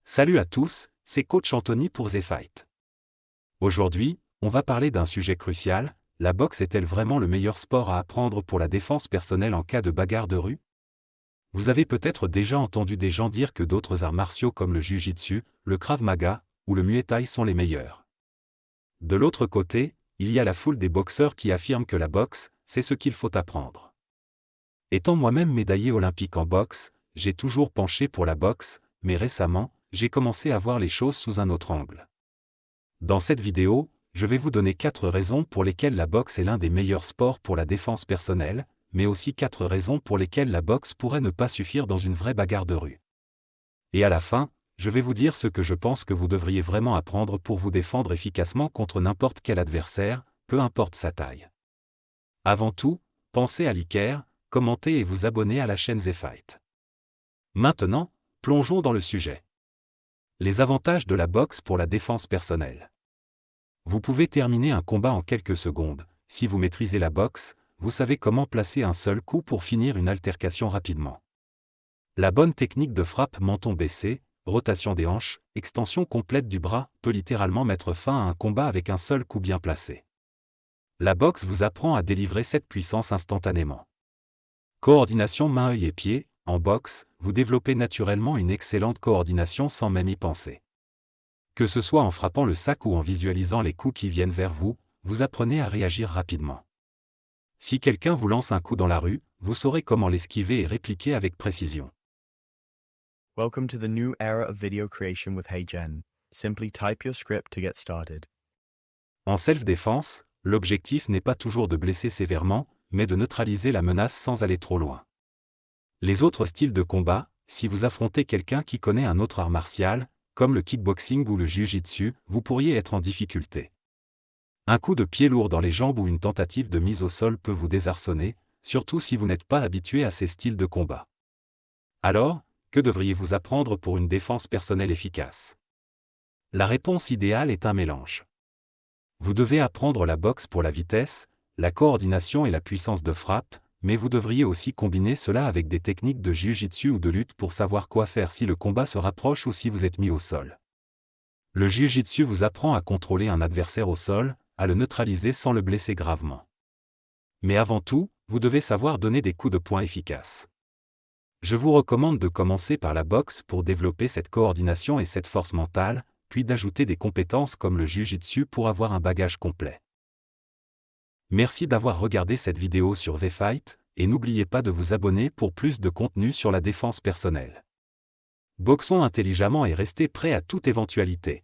Salut à tous, c'est Coach Anthony pour The Fight. Aujourd'hui, on va parler d'un sujet crucial, la boxe est-elle vraiment le meilleur sport à apprendre pour la défense personnelle en cas de bagarre de rue? Vous avez peut-être déjà entendu des gens dire que d'autres arts martiaux comme le Jiu-Jitsu, le Krav Maga, ou le Muay Thai sont les meilleurs. De l'autre côté, il y a la foule des boxeurs qui affirment que la boxe, c'est ce qu'il faut apprendre. Étant moi-même médaillé olympique en boxe, j'ai toujours penché pour la boxe, mais récemment, j'ai commencé à voir les choses sous un autre angle. Dans cette vidéo, je vais vous donner 4 raisons pour lesquelles la boxe est l'un des meilleurs sports pour la défense personnelle, mais aussi 4 raisons pour lesquelles la boxe pourrait ne pas suffire dans une vraie bagarre de rue. Et à la fin, je vais vous dire ce que je pense que vous devriez vraiment apprendre pour vous défendre efficacement contre n'importe quel adversaire, peu importe sa taille. Avant tout, pensez à liker, commenter et vous abonner à la chaîne The Fight. Maintenant, plongeons dans le sujet. Les avantages de la boxe pour la défense personnelle. Vous pouvez terminer un combat en quelques secondes. Si vous maîtrisez la boxe, vous savez comment placer un seul coup pour finir une altercation rapidement. La bonne technique de frappe menton baissé, rotation des hanches, extension complète du bras peut littéralement mettre fin à un combat avec un seul coup bien placé. La boxe vous apprend à délivrer cette puissance instantanément. Coordination main, œil et pied. En boxe, vous développez naturellement une excellente coordination sans même y penser. Que ce soit en frappant le sac ou en visualisant les coups qui viennent vers vous, vous apprenez à réagir rapidement. Si quelqu'un vous lance un coup dans la rue, vous saurez comment l'esquiver et répliquer avec précision. Welcome to the new era of video creation with HeyGen. Simply type your script to get started. En self-défense, l'objectif n'est pas toujours de blesser sévèrement, mais de neutraliser la menace sans aller trop loin. Les autres styles de combat, si vous affrontez quelqu'un qui connaît un autre art martial, comme le kickboxing ou le jiu-jitsu, vous pourriez être en difficulté. Un coup de pied lourd dans les jambes ou une tentative de mise au sol peut vous désarçonner, surtout si vous n'êtes pas habitué à ces styles de combat. Alors, que devriez-vous apprendre pour une défense personnelle efficace? La réponse idéale est un mélange. Vous devez apprendre la boxe pour la vitesse, la coordination et la puissance de frappe, mais vous devriez aussi combiner cela avec des techniques de jiu-jitsu ou de lutte pour savoir quoi faire si le combat se rapproche ou si vous êtes mis au sol. Le jiu-jitsu vous apprend à contrôler un adversaire au sol, à le neutraliser sans le blesser gravement. Mais avant tout, vous devez savoir donner des coups de poing efficaces. Je vous recommande de commencer par la boxe pour développer cette coordination et cette force mentale, puis d'ajouter des compétences comme le jiu-jitsu pour avoir un bagage complet. Merci d'avoir regardé cette vidéo sur The Fight, et n'oubliez pas de vous abonner pour plus de contenu sur la défense personnelle. Boxons intelligemment et restez prêts à toute éventualité.